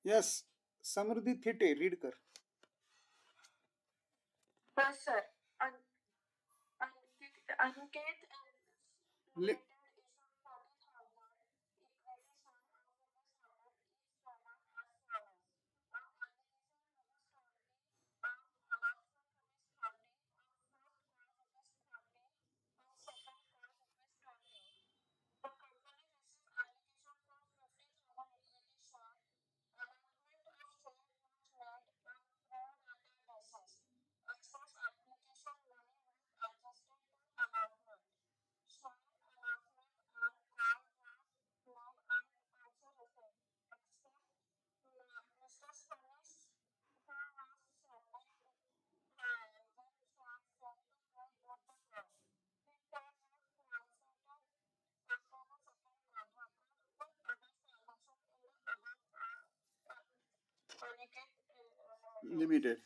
Yes, समृद्धी Thite read कर. बस sir. Aniket limited.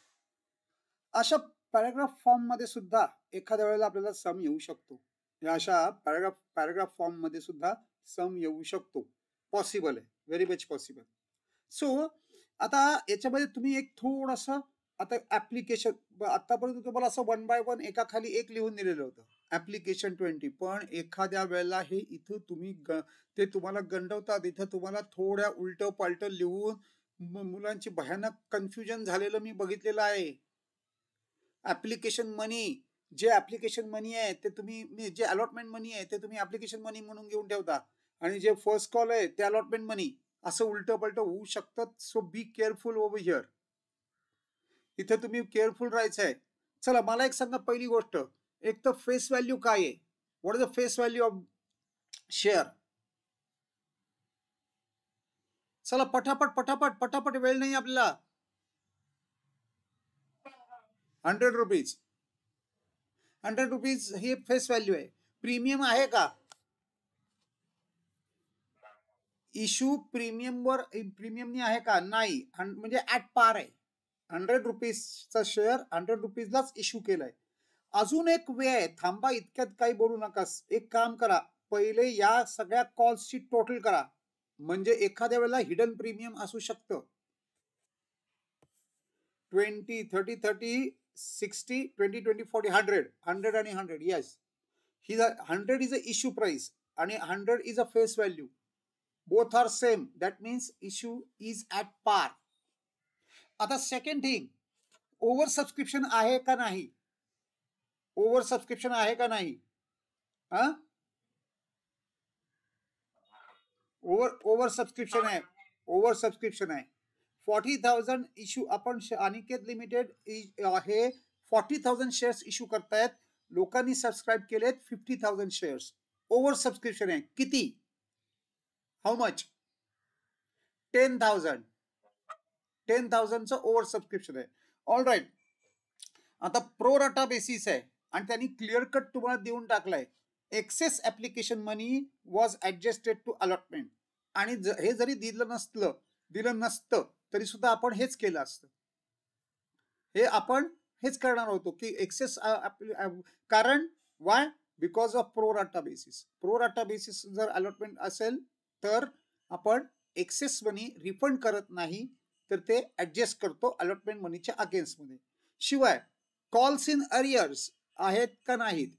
अशा paragraph form मध्ये सुद्धा एखाद्या वेळेला आपल्याला सम येऊ शकतो. या अशा पॅराग्राफ फॉर्म मध्ये सुद्धा सम येऊ शकतो. पॉसिबल आहे, व्हेरी मच पॉसिबल. सो आता याच्यामध्ये तुम्ही एक थोडस आता ऍप्लिकेशन आतापर्यंत तुम्हाला असं 1 बाय 1 एका खाली एक लिहून दिलेलं होतं ऍप्लिकेशन 20. पण एखाद्या वेळेला हे इथं तुम्ही ते तुम्हाला गंडवतात, इथं तुम्हाला थोड्या उलट पालट लिहून मुलांची भयानक कन्फ्युजन झालेलं मी बघितलेलं आहे. ऍप्लिकेशन मनी, जे ऍप्लिकेशन मनी आहे ते तुम्ही, जे अलॉटमेंट मनी आहे ते तुम्ही ऍप्लिकेशन मनी म्हणून घेऊन ठेवता, आणि जे फर्स्ट कॉल आहे ते अलॉटमेंट मनी, असं उलट पलट होऊ शकतं. So be careful over here. इथे तुम्ही केअरफुल राहायचं आहे. चला मला एक सांगा, पहिली गोष्ट, एक तर फेस व्हॅल्यू काय आहे? What is the face value of share? चला पटापट पटापट पटापट, वेळ नाही आपल्याला. 100 रुपीज. 100 रुपीज ही फेस व्हॅल्यू आहे. प्रीमियम आहे का? इश्यू प्रीमियमवर प्रीमियमनी आहे का? नाही, म्हणजे ऍट पार आहे. 100 रुपीजचा शेअर 100 रुपीजलाच इश्यू केलाय. अजून एक वे आहे, थांबा इतक्यात काही बोलू नका. एक काम करा, पहिले या सगळ्या कॉल्सची टोटल करा, म्हणजे एखाद्या वेळेला हिडन प्रीमियम असू शकतं. 20, 30, 30, 60, 20, 20, 40, 100, 100 आणि 100. येस, ही 100 इज अ इश्यू प्राइस आणि 100 is a face value. Both are same, that means issue is at par. आता सेकंड थिंग, ओव्हर सबस्क्रिप्शन आहे का नाही? ओव्हर सबस्क्रिप्शन आहे का नाही? ओव्हर सबस्क्रिप्शन आहे. ओव्हर सबस्क्रिप्शन आहे. 40,000 इश्यू आपण अनिकेत लिमिटेड हे 40,000 शेअर्स इश्यू करतायत. लोकांनी सबस्क्राईब केलेत 50,000 शेअर्स. ओव्हर सबस्क्रिप्शन आहे. किती? How much? 10,000. 10,000चं ओव्हर सबस्क्रिप्शन आहे. All right. आता प्रो राटा बेसिस आहे आणि त्यांनी क्लिअर कट तुम्हाला देऊन टाकलाय. Excess application money was adjusted to allotment. आणि हे जरी दिलं नसतं तरी सुद्धा आपण हेच केलं असतं. हे आपण हेच करणार होतो की एक्सेस, कारण Y? Because of pro rata basis. Pro rata basis जर अलॉटमेंट असेल तर आपण एक्सेस मनी रिफंड करत नाही, तर ते ऍडजस्ट करतो अलॉटमेंट मनीच्या अगेन्स्ट मध्ये. शिवाय कॉल्स इन अरियर्स आहेत का नाहीत?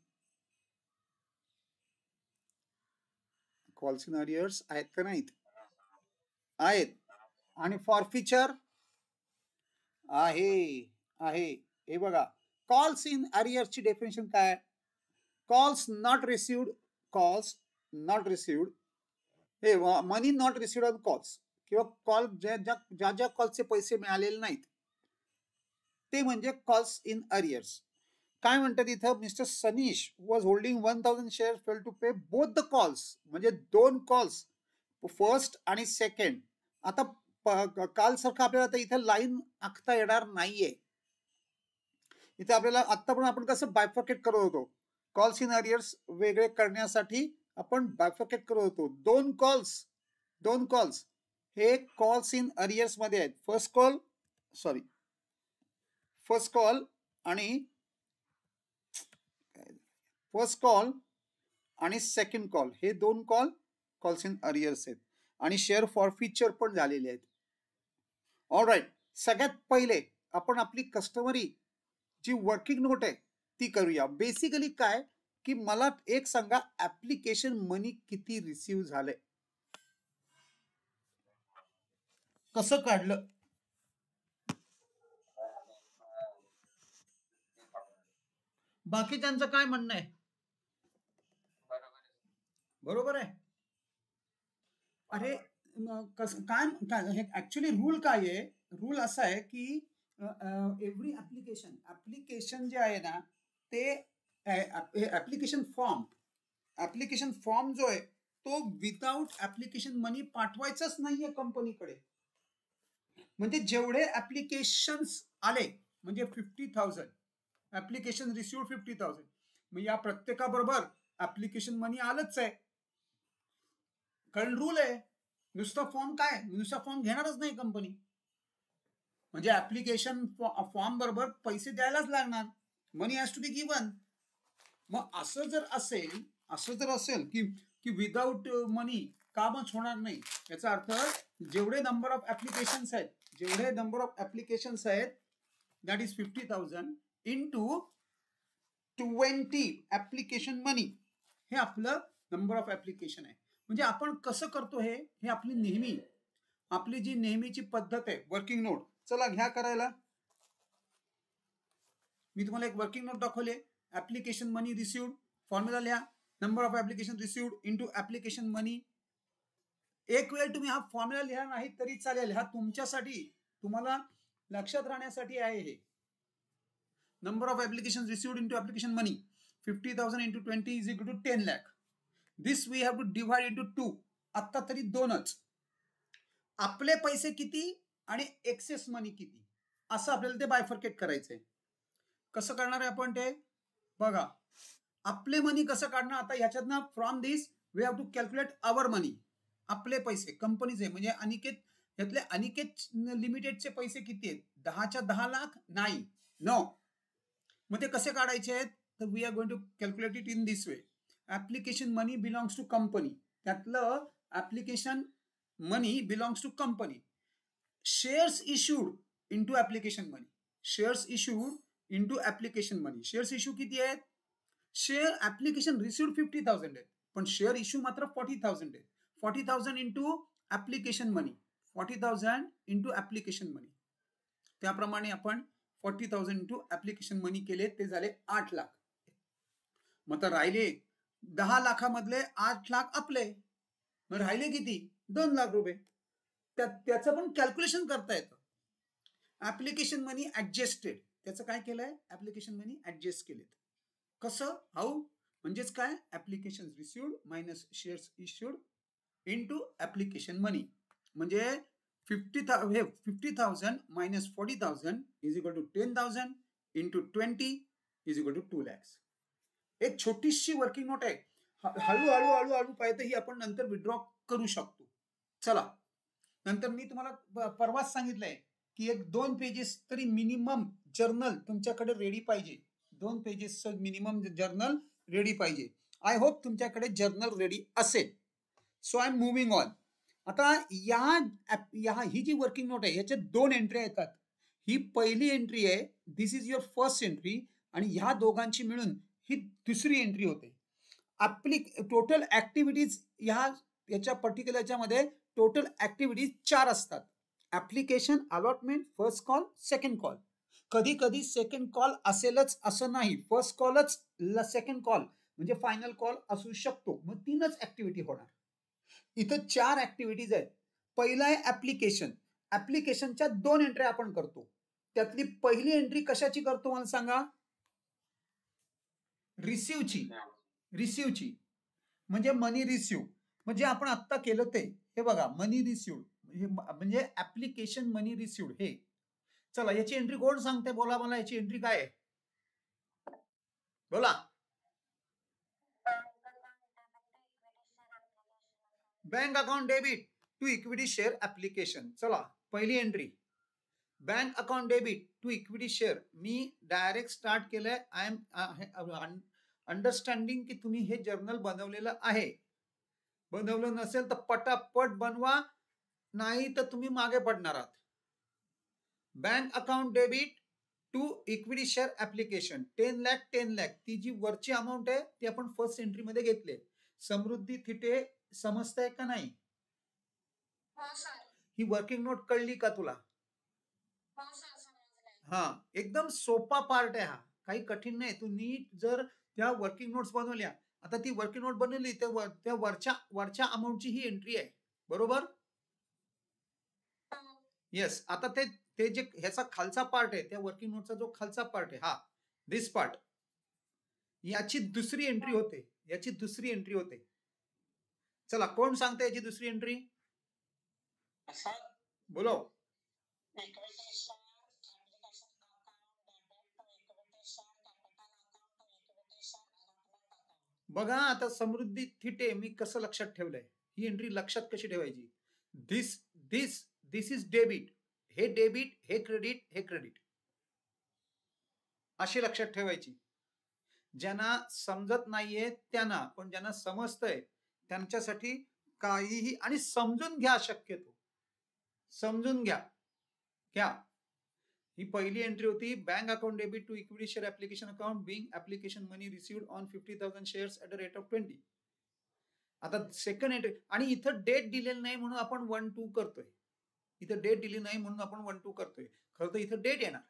कॉल्स इन अरियर्स आहेत का नाहीत? आहेत. आणि फॉरफिचर आहे. हे बघा, कॉल्स इन अरियर्सची डेफिनेशन काय? Calls not received. हे मनी नॉट रिसिव्ड ऑन कॉल्स, किंवा कॉल ज्या कॉल्सचे पैसे मिळालेले नाहीत ते म्हणजे कॉल्स इन अरियर्स. काय म्हणतात इथं? Mister Sanish was holding 1,000 share, fail to pay both the calls, म्हणजे 2 कॉल्स, फर्स्ट आणि सेकंड. आता काल सारखं आपल्याला आता इथं लाईन आखता येणार नाहीये. इथे आपल्याला आता पण आपण कसं बायफर्केट करत होतो, कॉल्स इन अरियर्स वेगळे करण्यासाठी आपण बायफर्केट करत होतो. 2 कॉल्स हे कॉल्स इन अरियर्स मध्ये आहेत. फर्स्ट कॉल आणि सेकंड कॉल, हे 2 कॉल्स इन अरियर्स आहेत. आणि शेअर फॉरफिचर पण झालेले आहेत. ऑलराईट, सगळ्यात पहिले आपण आपली कस्टमरी जी वर्किंग नोट आहे ती करूया. बेसिकली काय की मला एक सांगा, ऍप्लिकेशन मनी किती रिसीव्ह झालंय, कसं काढलं? बाकीच्यांचं काय म्हणणं आहे? बरोबर आहे. अरे काय ऍक्च्युली रूल काय आहे? रूल असा आहे की एव्हरी ऍप्लिकेशन जे आहे ना ते ऍप्लिकेशन फॉर्म जो आहे तो विदाउट ऍप्लिकेशन मनी पाठवायचाच नाहीये कंपनीकडे. म्हणजे जेवढे ऍप्लिकेशन्स आले म्हणजे 50,000 ऍप्लिकेशन रिसिव्ह 50,000, मग या प्रत्येकाबरोबर ऍप्लिकेशन मनी आलंच आहे, कारण रूल आहे. नुसता फॉर्म घेणारच नाही कंपनी, म्हणजे ऍप्लिकेशन फॉर्म बरोबर पैसे द्यायलाच लागणार. मनी हॅज टू बी गिवन. मग असं जर असेल की विदाउट मनी कामच होणार नाही, याचा अर्थ जेवढे नंबर ऑफ ऍप्लिकेशन्स आहेत दॅट इज 50,000 इंटू 20 ऍप्लिकेशन मनी, हे आपलं नंबर ऑफ ऍप्लिकेशन आहे. म्हणजे आपण कसं करतो हे आपली जी नेहमीची पद्धत आहे वर्किंग नोट. चला घ्या करायला. मी तुम्हाला एक वर्किंग नोट दाखवले. ऍप्लिकेशन मनी रिसिव्ड, फॉर्म्युला लिहा, number of application received into application money. एक वेळ तुम्ही हा फॉर्म्युला लिहा नाही तरी चालेल, हा तुमच्यासाठी, तुम्हाला लक्षात राहण्यासाठी आहे. हे number of application received into application money 50,000 into 20 is equal to 10 lakh. This we have to divide into 2. आत्ता तरी दोनच. आपले पैसे किती आणि एक्सेस मनी किती, असं आपल्याला ते बायफर्केट करायचंय. कसं करणार आहे आपण ते बघा. आपले मनी कसं काढणार आता ह्याच्यातनं? From this we have to calculate our money. आपले पैसे कंपनीचे म्हणजे अनिकेत लिमिटेडचे पैसे किती आहेत? 10च्या 10 लाख नाही, नो. मग ते कसे काढायचे आहेत? तर we are going to calculate it in this way. Application money belongs to company, त्यातलं application money belongs to company. Shares issued into application money. Shares issued into application money. Shares issue किती आहेत? Share application received 50,000 आहेत, पण share issue मात्र 40,000 आहेत. 40,000 into application मनी, 40,000 into application मनी. त्याप्रमाणे आपण 40,000 into application मनी केले, ते झाले 8 लाख. मग तर राहिले 10 लाखामधले 8 लाख आपले, मग राहिले किती? 2 लाख रुपये. त्याचं पण कॅल्क्युलेशन करता येतं. ऍप्लिकेशन मनी ऍडजस्टेड, त्याचं काय केलंय? ऍप्लिकेशन मनी ऍडजस्ट केलेत. कसं? हाऊ? म्हणजेच काय? Application received minus shares issued into application money. म्हणजे 50,000 minus 40,000 is equal to 10,000 into 20 is equal to 2 lakhs. एक छोटीशी वर्किंग नोट आहे. हळूहळू पाहिजे ही आपण नंतर विड्रॉ करू शकतो. चला, नंतर मी तुम्हाला परवाच सांगितलंय की एक 2 पेजेस तरी मिनिमम जर्नल तुमच्याकडे रेडी पाहिजे. 2 पेजेस मिनिमम जर्नल रेडी पाहिजे. आय होप तुमच्याकडे जर्नल रेडी असेल. So I am moving on. आता ही जी वर्किंग नोट आहे ह्याच्यात 2 एंट्री येतात. ही पहिली एंट्री आहे, this is your first entry, आणि ह्या दोघांची मिळून ही दुसरी एंट्री होते. टोटल ऍक्टिव्हिटीज याच्या पर्टिक्युलरच्या मध्ये टोटल ऍक्टिव्हिटीज 4 असतात. Application allotment, first call, second call. कधी कधी सेकंड कॉल असेलच असं नाही, फर्स्ट कॉलच सेकंड कॉल म्हणजे फायनल कॉल असू शकतो. मग 3च ऍक्टिव्हिटी होणार. इथं 4 ऍक्टिव्हिटीज आहेत. पहिला आहे ऍप्लिकेशन. ऍप्लिकेशनच्या 2 एंट्री आपण करतो. त्यातली पहिली एंट्री कशाची करतो मला सांगा? रिसिव्हची म्हणजे मनी रिसिव्ह. म्हणजे आपण आत्ता केलं ते, हे बघा, मनी रिसिव्ह म्हणजे ऍप्लिकेशन मनी रिसिव्ह. हे चला, याची एंट्री कोण सांगते? बोला मला, याची एंट्री काय आहे? बोला. Bank account debit to equity share application. चला, पहिली entry bank account debit to equity share. मी डायरेक्ट स्टार्ट केलंय. आय एम अंडरस्टँडिंग की तुम्ही हे जर्नल बनवलेलं आहे. बनवलं नसेल तर पटापट बनवा, नाही तर तुम्ही मागे पडणार आहात. Bank account debit to equity share application 10 lakh 10 lakh, ती जी वरची अमाऊंट आहे ती आपण फर्स्ट एंट्री मध्ये घेतली. समृद्धी थिटे समजताय का नाही? हो सर. ही वर्किंग नोट कळली का तुला? हो सर, समजलंय. हा, एकदम सोपा पार्ट आहे हा, काही कठीण नाही. तू नीट जर त्या वर्किंग नोट्स बनवल्या, आता ती वर्किंग नोट बनवली त्या वरच्या अमाऊंटची ही एंट्री आहे, बरोबर? हो. येस. आता ते जे ह्याचा खालचा पार्ट आहे, त्या वर्किंग नोटचा जो खालचा पार्ट आहे, हा दिस पार्ट, याची दुसरी एंट्री होते, याची दुसरी एंट्री होते. चला, कोण सांगते याची दुसरी एंट्री? सर, बोलो. Equity share application account debit to equity share capital account to equity share allotment account. बघा आता समृद्धी थिटे मी कसं लक्षात ठेवलंय, ही एंट्री लक्षात कशी ठेवायची? दिस दिस दिस इज डेबिट, हे डेबिट, हे क्रेडिट, हे क्रेडिट, अशी लक्षात ठेवायची. ज्यांना समजत नाहीये त्यांना, पण ज्यांना समजतंय त्यांच्यासाठी काहीही, आणि समजून घ्या, शक्यतो समजून घ्या. ही पहिली एंट्री होती, bank account debit to equity share application account being application money received on 50,000 shares at the rate of 20. आता सेकंड एंट्री, आणि इथं डेट दिलेलं नाही म्हणून आपण 1-2 करतोय. इथं डेट दिली नाही म्हणून आपण 1-2 करतोय, खरं तर इथं डेट येणार.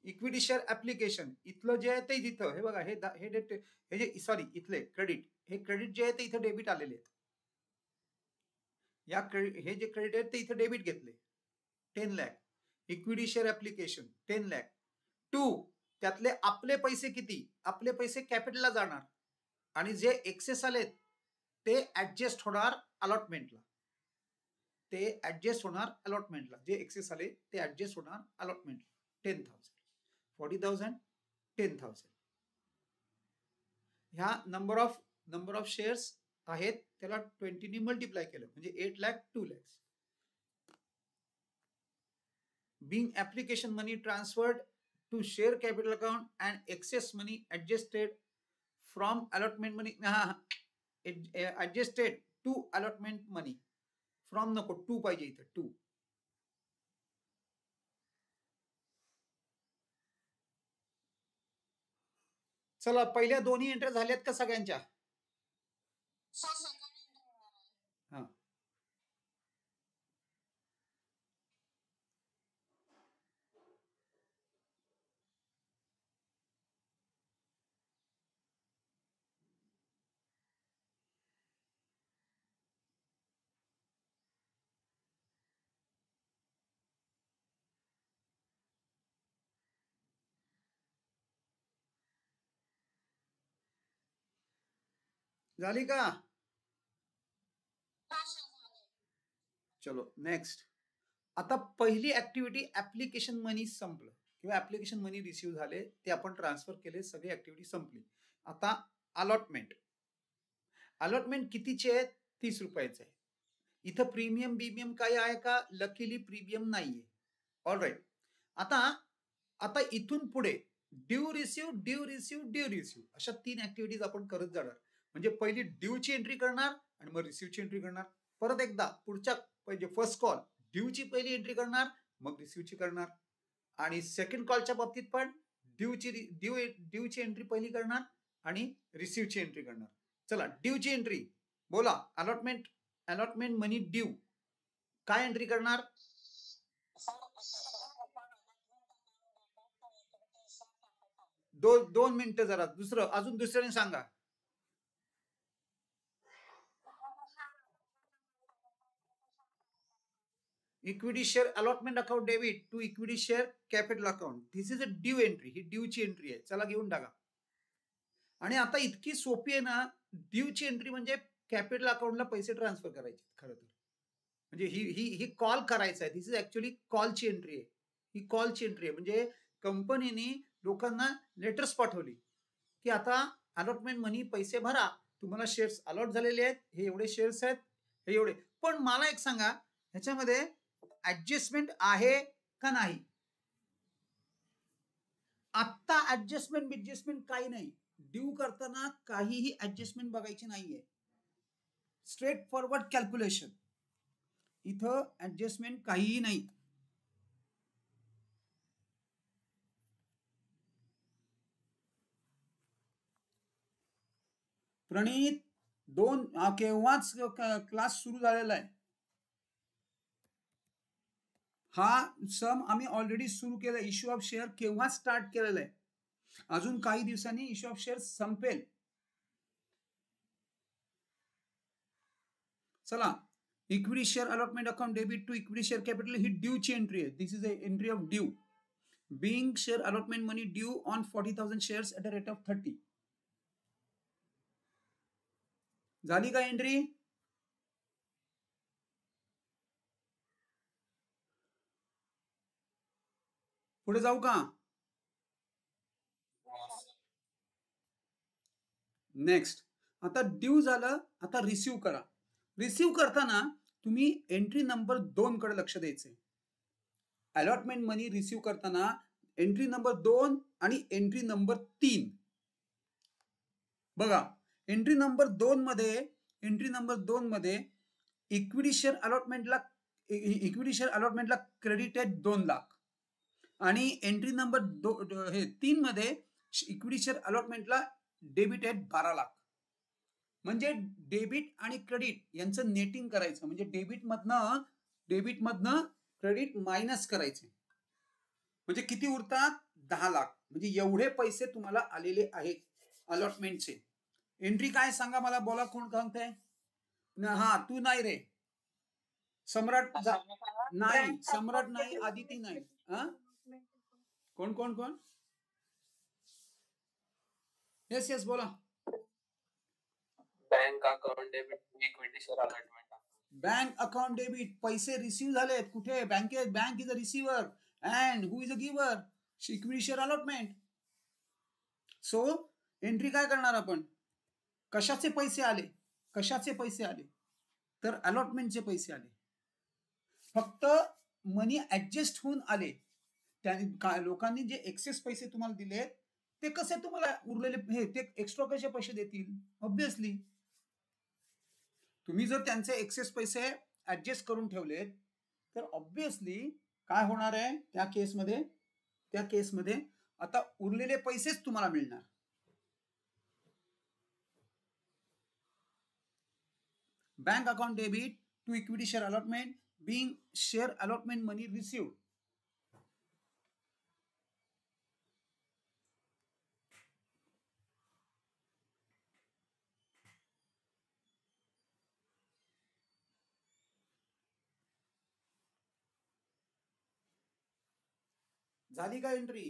इक्विटी शेअर ऍप्लिकेशन इथलं जे आहे ते इथं, हे बघा, हे डेट, हे जे सॉरी इथले क्रेडिट, हे क्रेडिट जे आहे ते इथं डेबिट आलेले आहेत. हे जे क्रेडिट आहे ते इथं डेबिट घेतले 10 lakh. Equity share application 10 lakh to, त्यातले आपले पैसे किती? आपले पैसे कॅपिटलला जाणार, आणि जे एक्सेस आलेत ते ऍडजस्ट होणार अलॉटमेंटला. जे एक्सेस आले ते ऍडजस्ट होणार अलॉटमेंटला. 10,000, 40,000, 10,000. ह्या नंबर ऑफ शेअर्स आहेत, त्याला 20 ने मल्टिप्लाय केलं म्हणजे 8 lakh 2 lakhs. Being application money transferred to share capital account and excess money adjusted from allotment money, adjusted to allotment money from, नको 2 पाहिजे इथं 2. चला, पहिल्या दोन्ही एंट्री झाल्यात का सगळ्यांच्या? हा, झाली का? चलो नेक्स्ट. आता पहिली ऍक्टिव्हिटी ऍप्लिकेशन मनी संपलं, किंवा ऍप्लिकेशन मनी रिसिव्ह झाले, ते आपण ट्रान्सफर केले, सगळी ऍक्टिव्हिटी संपली. आता अलॉटमेंट कितीचे आहे? 30 रुपयाचे आहे. इथं प्रीमियम बीमियम काही आहे का? लकीली प्रीमियम नाहीये. All right. आता इथून पुढे ड्यू रिसिव्ह अशा 3 ऍक्टिव्हिटीज आपण करत जाणार. म्हणजे पहिली ड्यूची एंट्री करणार, आणि मग रिसिव्हची एंट्री करणार. परत एकदा पुढच्या म्हणजे फर्स्ट कॉल ड्यूची पहिली एंट्री करणार, मग रिसिव्हची करणार. आणि सेकंड कॉलच्या बाबतीत पण ड्यूची एंट्री पहिली करणार आणि रिसिव्हची एंट्री करणार. चला, ड्यूची एंट्री बोला. अलॉटमेंट मनी ड्यू, काय एंट्री करणार? दोन मिनिटं जरा, अजून दुसऱ्याने सांगा. Equity share allotment account debit to equity share capital account, this is a due entry. ही ड्यूची एंट्री आहे. चला, घेऊन टाका. आणि आता इतकी सोपी आहे ना, ड्यूची एंट्री म्हणजे कॅपिटल अकाउंटला पैसे ट्रान्सफर करायचे. खरं तर म्हणजे ही कॉल करायचा आहे. दिस इज ऍक्च्युअली कॉलची एंट्री आहे. ही कॉलची एंट्री आहे, म्हणजे कंपनीने लोकांना लेटर्स पाठवली की आता अलॉटमेंट मनी पैसे भरा, तुम्हाला शेअर्स अलॉट झालेले आहेत, हे एवढे शेअर्स आहेत, हे एवढे. पण मला एक सांगा, ह्याच्यामध्ये ऍडजस्टमेंट आहे का नाही? आता ऍडजस्टमेंट काही नाही. ड्यू करताना काहीही ऍडजस्टमेंट बघायची नाहीये. स्ट्रेट फॉरवर्ड कॅल्क्युलेशन, इथं ऍडजस्टमेंट काहीही नाही. प्रणित केव्हाच क्लास सुरू झालेला आहे. हा सम आम्ही ऑलरेडी सुरू केला. इश्यू ऑफ शेअर केव्हा स्टार्ट केलेला आहे. अजून काही दिवसांनी इश्यू ऑफ शेअर संपेल. चला, equity share allotment account debit to equity share capital ही ड्यू ची एंट्री आहे. This is a entry of due. Being share allotment money due on 40,000 shares at a rate of 30. झाली का entry? पुढे जाऊ का? नेक्स्ट. आता ड्यू झालं, आता रिसीव्ह करा. रिसीव्ह करताना तुम्ही एंट्री नंबर 2 कडे लक्ष द्यायचंय. अलॉटमेंट मनी रिसीव्ह करताना एंट्री नंबर 2 आणि एंट्री नंबर 3 बघा. एंट्री नंबर 2 मध्ये इक्विटी शेअर अलॉटमेंटला क्रेडिट आहे 2 लाख आणि एंट्री नंबर 3 मध्ये इक्विटी शेअर अलॉटमेंटला डेबिट आहे 12 लाख. म्हणजे डेबिट आणि क्रेडिट यांचं नेटिंग करायचं. म्हणजे डेबिट मधनं क्रेडिट मायनस करायचे. म्हणजे किती उरतात? 10 लाख. म्हणजे एवढे पैसे तुम्हाला आलेले आहेत अलॉटमेंटचे. एंट्री काय सांगा मला, बोला. कोण सांगताय? हा, तू नाही रे. सम्राट नाही, सम्राट नाही, आदिती नाही. कोण कोण कोण? येस येस बोला. Bank account debit equity share allotment. Bank account debit, पैसे रिसीव्ह झालेत. कुठे? बँकेत. Bank is a receiver and who is a giver? Equity share allotment. So entry काय करणार आपण? कशाचे पैसे आले? तर अलॉटमेंटचे पैसे आले. फक्त मनी ऍडजस्ट होऊन आले. त्या लोकांनी जे एक्सेस पैसे तुम्हाला दिले ते कसे तुम्हाला उरलेले ते एक्स्ट्रा कसे पैसे देतील? ऑब्विसली तुम्ही जर त्यांचे एक्सेस पैसे ऍडजस्ट करून ठेवलेत तर ऑब्विसली काय होणार आहे त्या केसमध्ये आता उरलेले पैसेच तुम्हाला मिळणार. Bank account debit to equity share allotment being share allotment money received. झाली का एंट्री?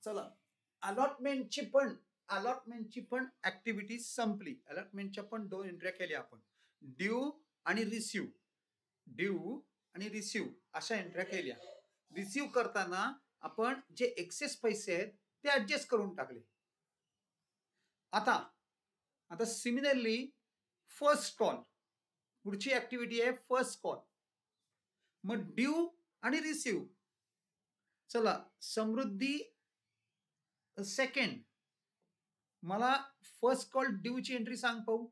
चला, अलॉटमेंटची पण ऍक्टिव्हिटी संपली. अलॉटमेंटच्या पण 2 एंट्र्या केल्या आपण. ड्यू आणि रिसीव्ह अशा एंट्र्या केल्या. रिसीव्ह करताना आपण जे एक्सेस पैसे आहेत ते ऍडजस्ट करून टाकले. आता सिमिलरली फर्स्ट कॉल, पुढची ऍक्टिव्हिटी आहे फर्स्ट कॉल. मग ड्यू आणि रिसीव्ह. चला, समृद्धी सेकंड. मला फर्स्ट कॉल ड्यू ची एंट्री सांग पाहू.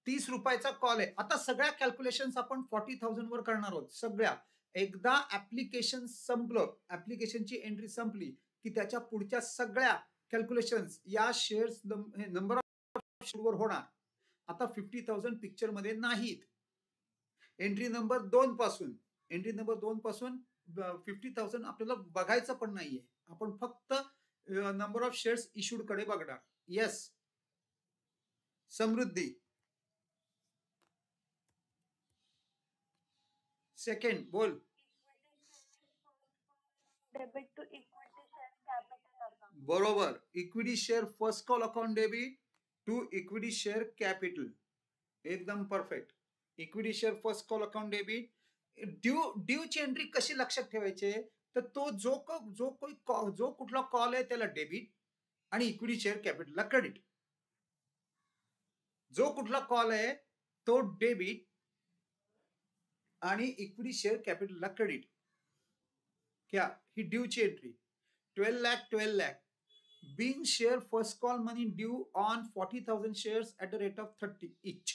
30 रुपयाचा कॉल आहे. आता सगळ्या कॅल्क्युलेशन्स आपण 40,000 वर करणार आहोत. सगळ्या एकदा ऍप्लिकेशनची एंट्री संपली की त्याच्या पुढच्या सगळ्या कॅल्क्युलेशन्स या शेअर्स नंबर ऑफ शेअर वर होणार. आता 50,000 पिक्चर मध्ये नाहीत. एंट्री नंबर 2 पासून 50,000 आपल्याला बघायचं पण नाहीये. आपण फक्त नंबर ऑफ शेअर्स इश्यूड कडे बघणार. येस समृद्धी. सेकंड बोल. Debit to equity share capital account. बरोबर. Equity share first call account debit to equity share capital. एकदम perfect. Equity share first call account debit. Due ची एंट्री कशी लक्षात ठेवायची? तर तो जो कुठला कॉल आहे त्याला डेबिट आणि इक्विटी शेअर कॅपिटलला क्रेडिट. जो कुठला कॉल आहे तो डेबिट आणि इक्विटी शेअर कॅपिटलला क्रेडिट. क्या ही ड्यू ची entry. 12 lakh being share first call money due on 40,000 shares at the rate of 30 each.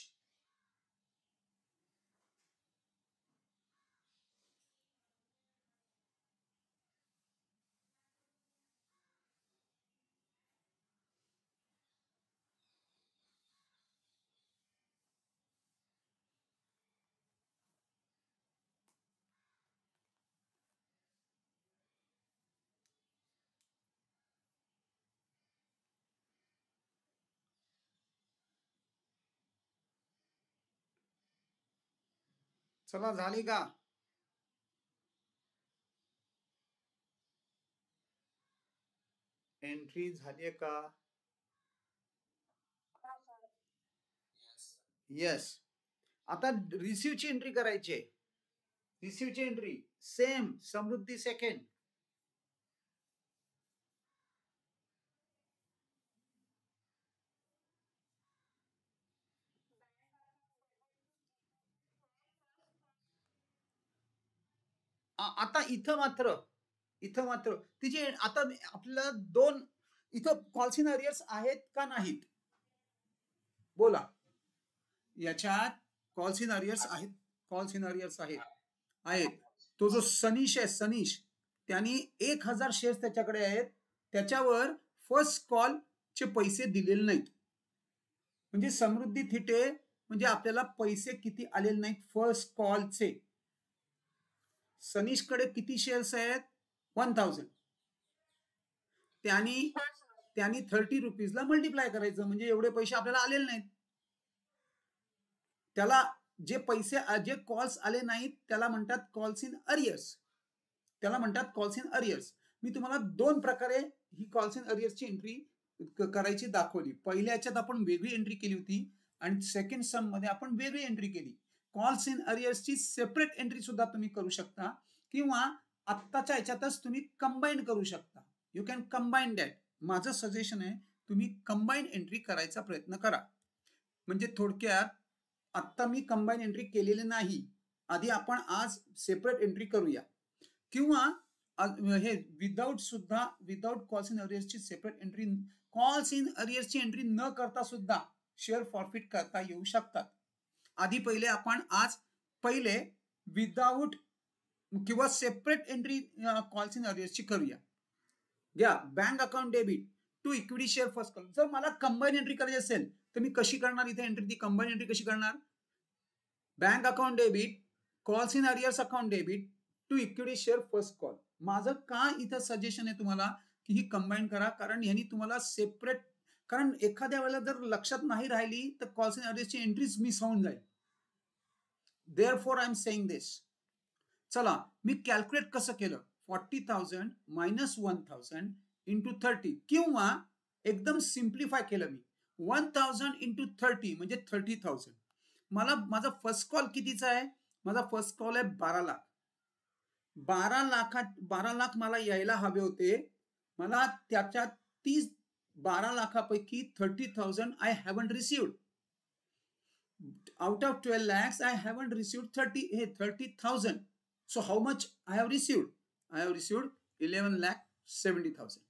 चला झाली का? एंट्री झाली का? येस. आता रिसिव्हची एंट्री करायची आहे. रिसिव्हची एंट्री सेम समृद्धी सेकंड. आता इथं मात्र तिचे आता आपल्याला दोन इथं कॉल्स इन अरियर्स आहेत का नाहीत? बोला. याच्यात कॉल्स इन अरियर्स आहेत. कॉल्स इन अरियर्स आहेत. तो जो सनीश आहे, सनीश, त्यांनी 1000 शेअर्स त्याच्याकडे आहेत. त्याच्यावर फर्स्ट कॉलचे पैसे दिलेले नाहीत. म्हणजे समृद्धी थिटे म्हणजे आपल्याला पैसे किती आलेले नाहीत फर्स्ट कॉलचे. सनीशकडे किती शेअर्स आहेत? 1000. त्यांनी 30 रुपीजला मल्टिप्लाय करायचं म्हणजे एवढे पैसे आपल्याला आलेले नाहीत. त्याला जे कॉल्स आले नाहीत त्याला म्हणतात कॉल्स इन अरियर्स. मी तुम्हाला 2 प्रकारे ही कॉल्स इन अरियर्सची एंट्री करायची दाखवली. पहिल्या याच्यात आपण वेगळी एंट्री केली होती आणि सेकंड सम मध्ये आपण वेगळी एंट्री केली. कॉल्स इन अरियर्सची सेपरेट एंट्री सुद्धा तुम्ही करू शकता किंवा आत्ताच्या याच्यातच तुम्ही कंबाईन करू शकता. You can combine that. माझं सजेशन आहे तुम्ही कंबाईन एंट्री करायचा प्रयत्न करा. म्हणजे थोडक्यात आत्ता मी कंबाईन एंट्री केलेली नाही. आधी आपण आज सेपरेट एंट्री करूया किंवा हे विदाउट कॉल्स इन अरियर्सची सेपरेट एंट्री, कॉल्स इन अरियर्सची एंट्री न करता सुद्धा शेअर फॉरफिट करता येऊ शकतात. आधी आपण आज विदाउट किंवा सेपरेट एंट्री कॉल्स इन अरियर्सची करूया. घ्या bank account debit to equity share first call. जर मला कंबाईन एंट्री करायची असेल तर मी कशी करणार? इथे एंट्री ती कंबाईन एंट्री कशी करणार? Bank account debit, calls in arrears account debit to equity share first call. माझं का इथं सजेशन आहे तुम्हाला की ही कंबाईन करा, कारण ह्यांनी तुम्हाला सेपरेट, कारण एखाद्या वेळेला जर लक्षात नाही राहिली तर कॉल्स इन अरियर्सची एंट्रीज मिस होऊन जाईल. देअरफॉर आय एम सेइंग दिस. चला मी कॅल्क्युलेट कसं केलं? 40,000 मायनस 1000 इंटू 30 किंवा एकदम सिम्प्लिफाय केलं मी 1000 इंटू 30 म्हणजे 30,000. माझा फर्स्ट कॉल कितीचा आहे? माझा फर्स्ट कॉल आहे 12 लाख. 12 लाख मला यायला हवे होते. मला त्याच्यात 12 लाखापैकी 30,000 I haven't received. Out of 12 lakhs I haven't received 30,000. So how much I have received? I have received 11,70,000.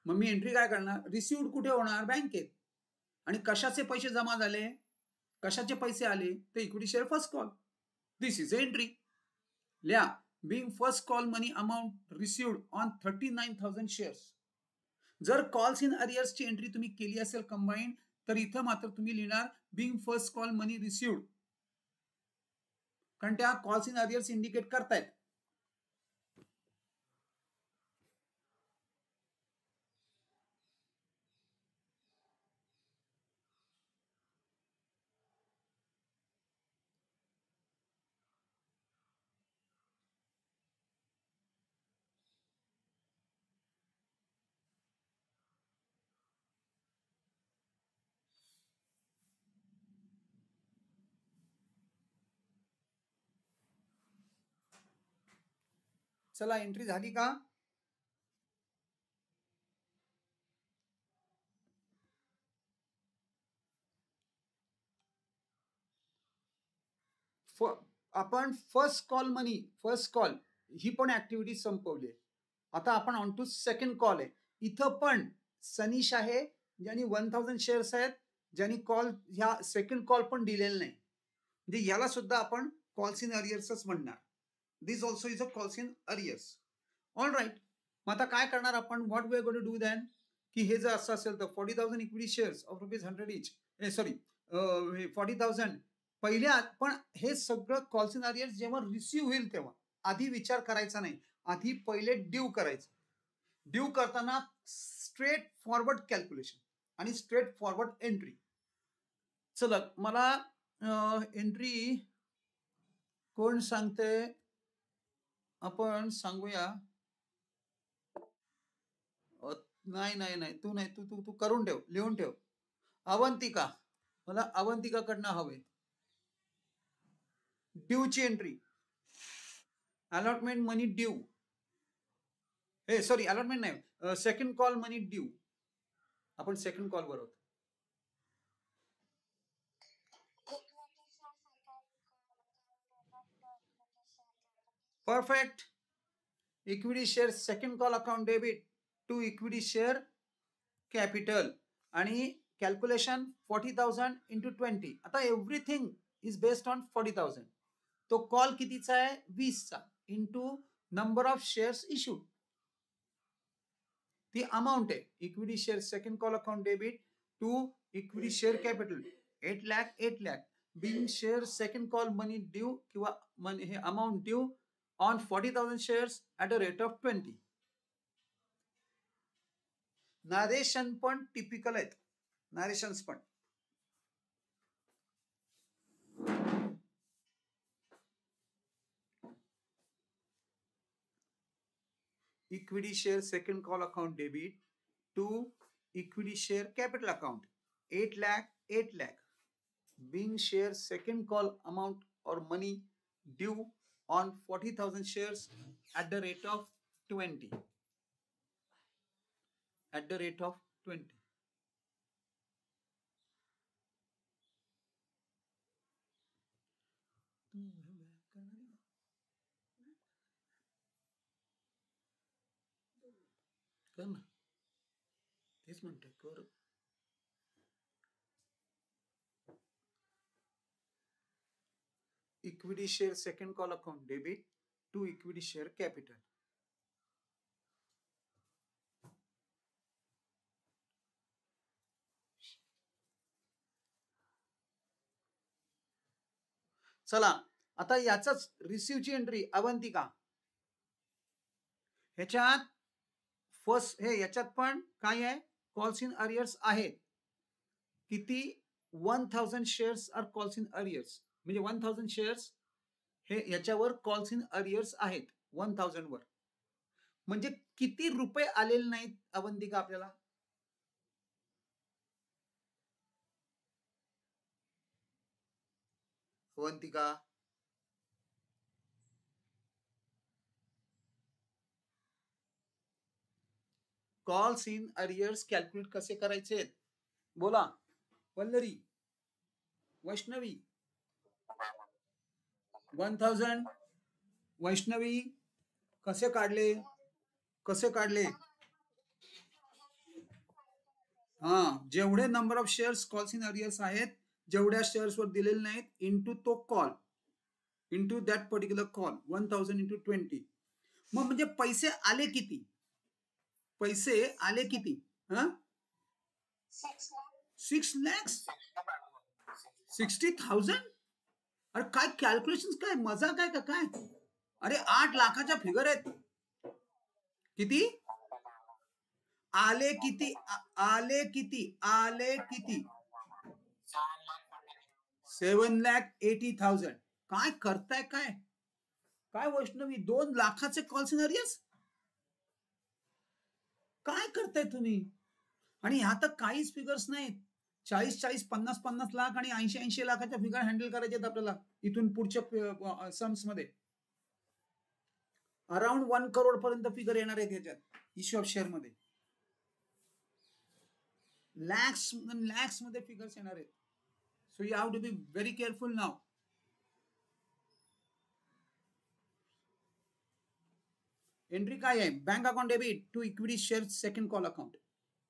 मग मी एंट्री काय करणार? रिसिव्ड कुठे होणार? बँकेत. आणि कशाचे पैसे जमा झाले? कशाचे पैसे आले? ते equity share first call. This is entry. लिहा being first call money amount received on 39,000 shares. जर कॉल्स इन अरियर्स ची एंट्री तुम्ही केली असेल कंबाईन तर इथं मात्र तुम्ही लिहिणार being first call money received, कारण त्या कॉल्स इन अरियर्स इंडिकेट करतायत. चला एंट्री झाली का? आपण फर्स्ट कॉल ही पण ऍक्टिव्हिटी संपवली. आता आपण ऑन टू सेकंड कॉल आहे. इथं पण सनीश आहे ज्यांनी 1000 शेअर्स आहेत, ज्यांनी कॉल ह्या सेकंड कॉल पण दिलेला नाही. म्हणजे याला सुद्धा आपण कॉल्स इन अरियर्सच म्हणणार. This also is a calls in arrears. All right. मग आता काय करणार आपण? What we are going to do than की हे जर असं असेल तर 40,000 इक्विटी शेअर्स ऑफ ₹100 इच, 40,000 पहिल्या. पण हे सगळं कॉल्स इन अरियर्स जेव्हा रिसिव्ह होईल तेव्हा आधी विचार करायचा नाही. आधी पहिले ड्यू करायचं. ड्यू करताना स्ट्रेट फॉरवर्ड कॅल्क्युलेशन आणि स्ट्रेट फॉरवर्ड एंट्री. चला मला एंट्री कोण सांगते? आपण सांगूया. नाही नाही नाही, तू नाही, तू तू तू करून ठेव, लिहून ठेव. अवंतिका, मला अवंतिकाकडनं हवे. ड्यूची एंट्री, अलॉटमेंट मनी ड्यू, हे सॉरी अलॉटमेंट नाही, सेकंड कॉल मनी ड्यू. आपण सेकंड कॉल वर आहोत. Perfect. Equity share second call account debit to equity share capital आणि कॅल्क्युलेशन 40,000 इंटू 20. आता एव्हरीथिंग इज बेस्ड ऑन 40,000. तो कॉल कितीचा आहे? 20चा into number of shares issued. ती अमाऊंट आहे. Equity share second call account debit to equity share capital 8 lakh 8 lakh being share second call money due किंवा money हे amount due on 40,000 shares at a rate of 20. Narration पण typical आहेत. Narrations पण equity share second call account debit to equity share capital account 8 lakh 8 lakh being share second call amount और मनी due on 40,000 shares at the rate of 20. At the rate of 20. कर ना, तेच म्हणते कर. Equity share second call account debit to equity share capital. चला आता याचाच रिसिव्हची entry Avantika. ह्याच्यात फर्स्ट हे याच्यात पण काय आहे? कॉल्स इन अरियर्स आहेत. किती? 1,000 shares are calls in arrears. म्हणजे 1,000 शेअर्स हे याच्यावर कॉल्स इन अरियर्स आहेत 1,000 वर. म्हणजे किती रुपये आलेले नाहीत अवंतिका आपल्याला? Avantika calls in arrears calculate कसे करायचे? बोला. वल्लरी, वैष्णवी. 1,000 वैष्णवी कसे काढले? कसे काढले? हा, जेवढे number of shares calls in arrears आहेत, जेवढ्या शेअर्स वर दिलेले नाहीत इंटू तो call, into that particular call 1,000 into 20. मग म्हणजे पैसे आले किती? पैसे आले किती? 6 lakhs 60,000. अरे काय कॅल्क्युलेशन, काय मजाक आहे का काय? अरे 8 लाखाच्या फिगर आहेत. किती आले? किती आले? किती आले? किती? 7,80,000. काय करताय? काय काय वैष्णवी? 2 लाखाचे कॉल्स इन अरियर्स काय करताय तुम्ही? आणि ह्या तर काहीच फिगर्स नाहीत. 40-40, 50-50 लाख आणि 80-80 लाखाच्या फिगर हँडल करायचे आहेत आपल्याला इथून पुढच्या सम्स मध्ये. अराउंड 1 करोड पर्यंत फिगर येणार आहेत ह्याच्यात इश्यू ऑफ शेअर मध्ये. लॅक्स मध्ये फिगर्स येणार आहेत. So you have to be very careful now. Entry काय आहे? Bank account debit to equity share second call account.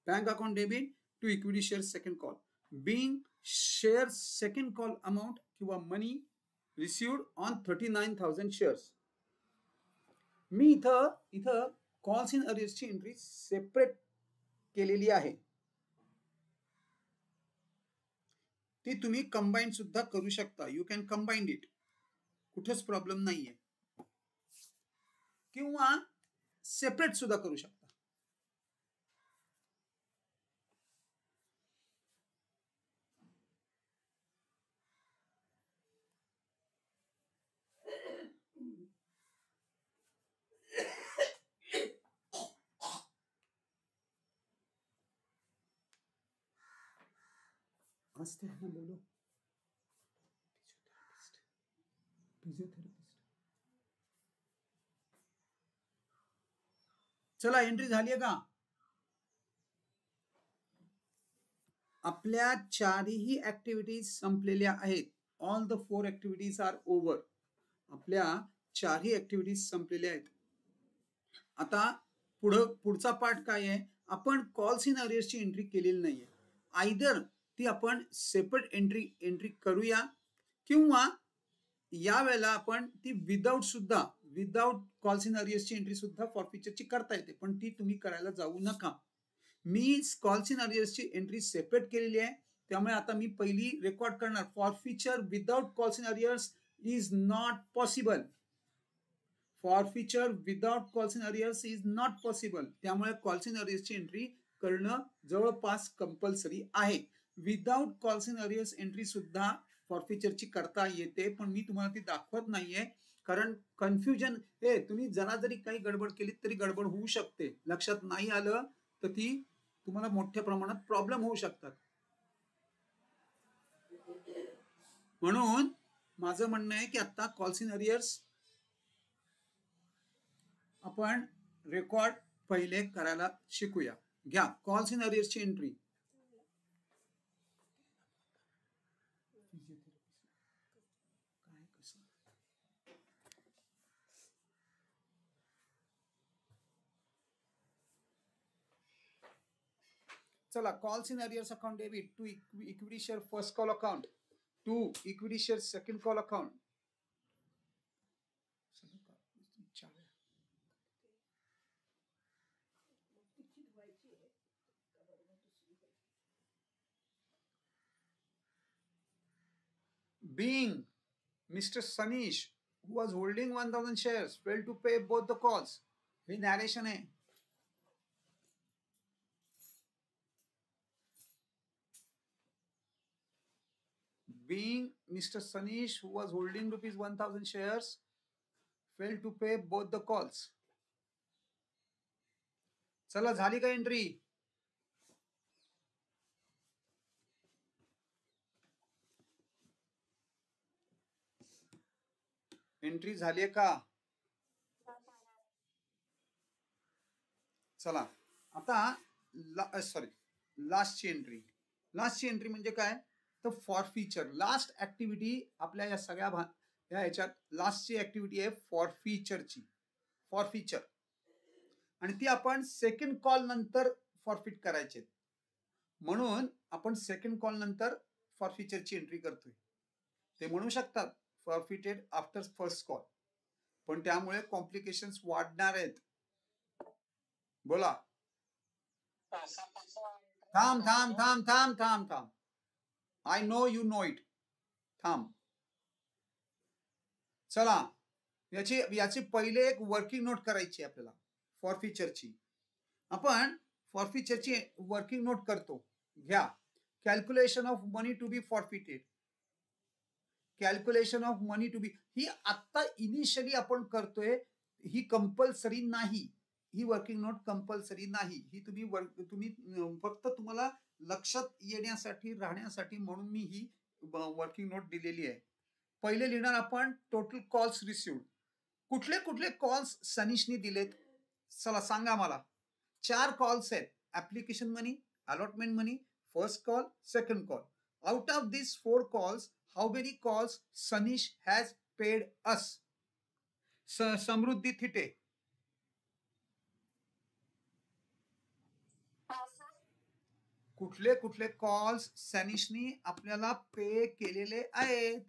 Bank account debit to equity share second call being share second call amount किंवा money received on 39,000 shares. मी इथं calls in अरियर्सची entry separate केलेली आहे. ती तुम्ही कंबाईन सुद्धा करू शकता. यू कॅन कंबाईन इट, कुठेच प्रॉब्लेम नाहीये. किंवा सेपरेट सुद्धा करू शकता. हंसते हैं ना, बोलो। फिजियोथेरपिस्ट। चला, एंट्री झाली आहे का? आपल्या चारही ऍक्टिव्हिटीज संपलेल्या आहेत. All the 4 activities are over. आपल्या चारही ऍक्टिव्हिटीज संपलेल्या आहेत. आता पुढचा पार्ट काय आहे? आपण कॉल्स इन अरियर्सची एंट्री केलेली नाहीये. आयदर ती आपण सेपरेट एंट्री करूया, किंवा या वेळेला आपण ती विदाउट कॉल्स इन अरियर्सची एंट्री सुद्धा फॉरफिचरची करता येते, पण ती तुम्ही करायला जाऊ नका. मी कॉल्स इन अरियर्सची एंट्री सेपरेट केलेली आहे, त्यामुळे आता मी पहिली रेकॉर्ड करणार. Forfeiture without calls in arrears is not possible. Forfeiture without calls in arrears is not possible. त्यामुळे कॉल्स इन अरियर्सची एंट्री करणं जवळपास कंपल्सरी आहे. Without calls in arrears entry सुद्धा फॉरफिचरची करता येते, पण मी तुम्हाला ती दाखवत नाहीये, कारण कन्फ्युजन हे तुम्ही जरा जरी काही गडबड केली तरी गडबड होऊ शकते. लक्षात नाही आलं तर ती तुम्हाला मोठ्या प्रमाणात प्रॉब्लेम होऊ शकतात. म्हणून माझं म्हणणं आहे की आता कॉल्स इन अरियर्स आपण रेकॉर्ड पहिले करायला शिकूया. घ्या कॉल्स इन अरियर्सची एंट्री. चला, calls in arrears account debit to equity share first call account, to equity share second call account. Being Mr. Sanish, who was holding 1000 shares, failed to pay both the calls. हे narration आहे. Being Mr. Sanish, who was holding rupees 1000 shares, failed to pay both the calls. चला, झाली का entry? Entry झाली आहे का? चला, आता लास्टची एंट्री. लास्टची एंट्री म्हणजे काय? तर फॉरफिचर. लास्ट ऍक्टिव्हिटी आपल्या या सगळ्या ह्याच्यात लास्टची ऍक्टिव्हिटी आहे फॉरफिचरची. फॉरफिचर, आणि ती आपण सेकंड कॉल नंतर फॉरफिट करायचे, म्हणून आपण सेकंड कॉल नंतर फॉरफिचरची एंट्री करतोय. ते म्हणू शकतात फॉरफिटेड आफ्टर फर्स्ट कॉल, पण त्यामुळे कॉम्प्लिकेशन्स वाढणार आहेत. बोला. थांब थांब थांब थांब थांब थांब. I know you know it. थांब. चला, याची पहिले एक वर्किंग नोट करायची आपल्याला फॉरफिचरची. आपण फॉरफिचरची वर्किंग नोट करतो. घ्या, calculation of money to be forfeited. Calculation of money to be ही आता इनिशियली आपण करतोय, ही कंपल्सरी नाही. ही वर्किंग नोट कंपल्सरी नाही. ही तुम्ही फक्त तुम्हाला लक्षात येण्यासाठी, राहण्यासाठी म्हणून मी ही वर्किंग नोट दिलेली आहे. पहिले लिहिणार आपण टोटल कॉल्स रिसिव्ड. कुठले कुठले कॉल्स सनीशनी दिलेत? चला सांगा मला. 4 कॉल्स आहेत. Application money, allotment money, first call, second call. Out of this 4 calls, how many calls Sanish has paid us? समृद्धी थिटे. कुठले कुठले कॉल्स सनीशनी आपल्याला पे केलेले आहेत?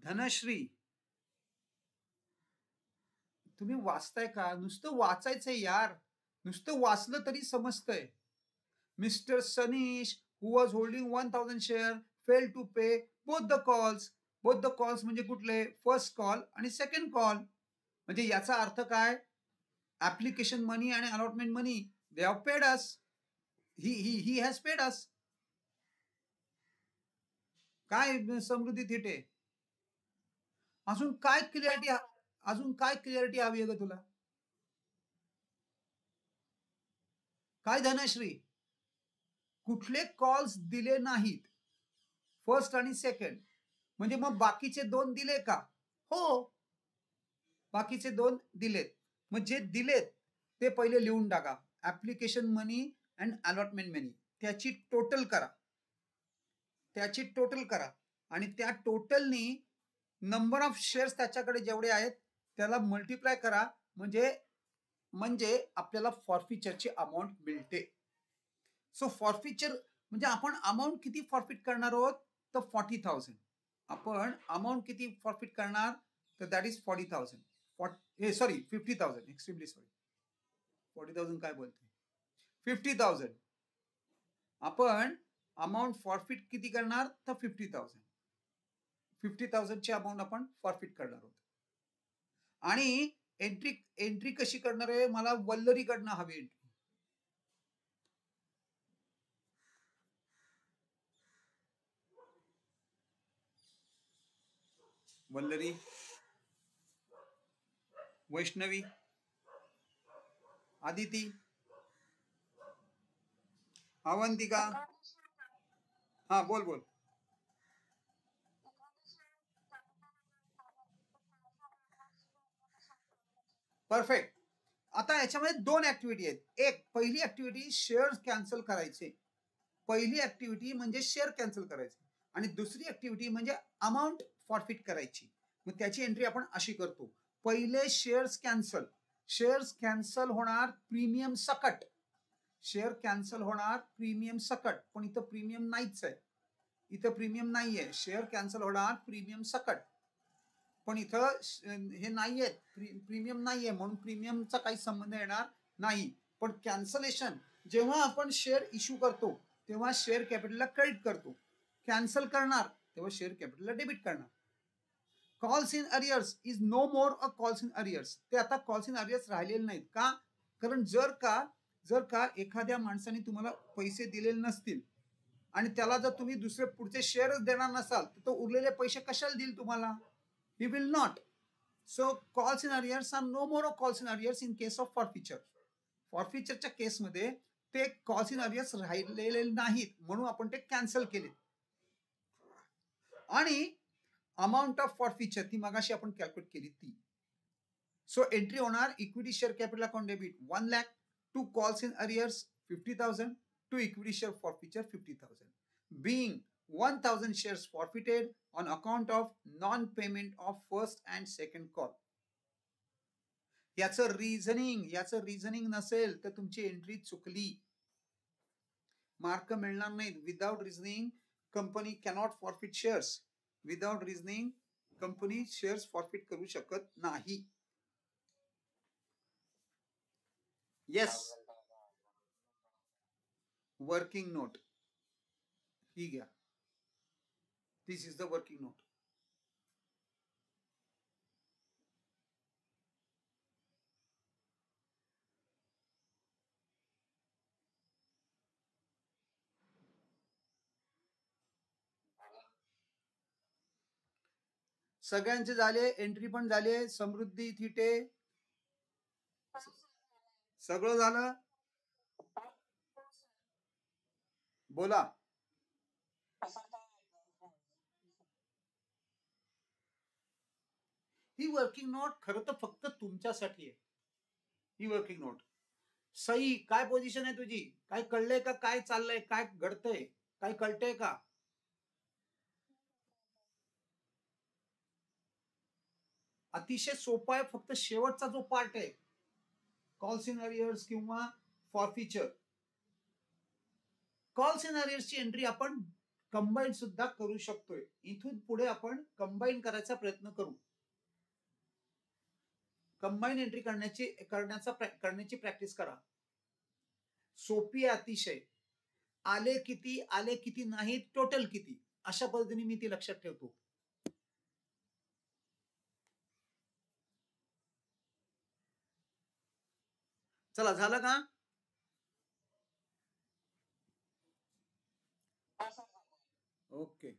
धनश्री, तुम्ही वाचताय का? नुसतं वाचायचंय यार. नुसतं वाचलं तरी समजतंय. Mister Sanish, who was holding 1000 share, fail to pay both the calls. Both the calls म्हणजे कुठले? फर्स्ट कॉल आणि सेकंड कॉल. म्हणजे याचा अर्थ काय? ऍप्लिकेशन मनी आणि allotment money, they have paid us. He has paid us. काय समृद्धी थिटे? अजून काय क्लिअरिटी? अजून काय क्लिअरिटी हवी आहे ग तुला? काय धनश्री, कुठले कॉल्स दिले नाहीत फर्स्ट आणि सेकंड, म्हणजे मग बाकीचे 2 दिले का? हो, बाकीचे 2 दिलेत. मग जे दिलेत ते पहिले लिहून टाका. ऍप्लिकेशन मनी अँड अलॉटमेंट मनी, त्याची टोटल करा, त्याची टोटल करा आणि त्या टोटलनी नंबर ऑफ शेअर्स त्याच्याकडे जेवढे आहेत त्याला मल्टिप्लाय करा, म्हणजे आपल्याला फॉरफिचरची अमाऊंट मिळते. सो फॉरफिचर म्हणजे आपण अमाऊंट किती फॉरफिट करणार आहोत? तर 40,000. आपण अमाऊंट किती फॉरफिट करणार? तर that is 40,000. Sorry 50,000, extremely sorry, 40,000 काय बोलते, 50,000. आपण अमाऊंट फॉरफिट किती करणार? तर 50,000. 50,000 ची अमाऊंट आपण फॉरफिट करणार आहोत. आणि एंट्री कशी करणार आहे? मला वल्लरीकडनं हवी एंट्री. वल्लरी, वैष्णवी, आदिती, अवंतिका. हा बोल बोल. परफेक्ट. आता याच्यामध्ये 2 ऍक्टिव्हिटी आहेत. एक, पहिली ऍक्टिव्हिटी शेअर कॅन्सल करायचे. पहिली ऍक्टिव्हिटी म्हणजे शेअर कॅन्सल करायचे आणि दुसरी ऍक्टिव्हिटी म्हणजे अमाऊंट फॉरफिट करायची. मग त्याची एंट्री आपण अशी करतो. पहिले शेअर्स कॅन्सल होणार प्रीमियम सकट. शेअर कॅन्सल होणार प्रीमियम सकट, पण इथं प्रीमियम नाहीच आहे, इथं प्रीमियम नाहीये. शेअर कॅन्सल होणार प्रीमियम सकट, पण इथं हे नाहीये, प्रीमियम नाहीये, म्हणून प्रीमियमचा काही संबंध येणार नाही. पण कॅन्सलेशन, जेव्हा आपण शेअर इश्यू करतो तेव्हा शेअर कॅपिटलला क्रेडिट करतो, कॅन्सल करणार तेव्हा शेअर कॅपिटलला डेबिट करणार. Calls in arrears is no more a calls in arrears. ते आता कॉल्स इन अरियर्स राहिलेले नाहीत. का? कारण जर का एखाद्या माणसाने तुम्हाला पैसे दिलेले नसतील आणि त्याला जर तुम्ही दुसरे पुढचे शेअरच देणार नसाल तर तो उरलेले पैसे कशाला देईल तुम्हाला? He will not. So calls in arrears are no more calls in arrears in case of forfeiture. फॉरफिचरच्या केसमध्ये ते कॉल्स इन अरियर्स राहिलेले नाहीत, म्हणून आपण ते कॅन्सल केले. आणि अमाऊंट ऑफ फॉरफिचर ती मगाशी आपण कॅल्क्युलेट केली ती. सो एंट्री होणार equity share capital account debit 1 lakh, to calls in arrears 50,000, to equity share forfeiture 50,000, being 1,000 shares forfeited on account of non-payment of first and second call. याचं reasoning नसेल तर तुमची एंट्री चुकली, मार्क मिळणार नाहीत. Without reasoning company cannot forfeit shares. Without reasoning company shares forfeit करू शकत नाही. येस, वर्किंग नोट ही घ्या. दिस इज द वर्किंग नोट. सगळ्यांचे झाले, एंट्री पण झाले. समृद्धी थिटे सगळं झालं. बोला. ही वर्किंग नोट खरं तर फक्त तुमच्यासाठी आहे. ही वर्किंग नोट सई, काय पोझिशन आहे तुझी? काय कळलंय का? काय चाललंय? काय घडतंय? काय कळतंय का? अतिशय सोपा आहे. फक्त शेवटचा जो पार्ट आहे कॉल्स इन अरियर्स किंवा फॉरफिचर, कॉल्स इन अरियर्सची एंट्री आपण कंबाईन सुद्धा करू शकतोय. इथून पुढे आपण कंबाईन करायचा प्रयत्न करू. कंबाईन एंट्री करण्याची प्रॅक्टिस करा. सोपी आहे अतिशय. आले किती नाही, टोटल किती, अशा पद्धतीने मी ती लक्षात ठेवतो. चला, झालं का? ओके.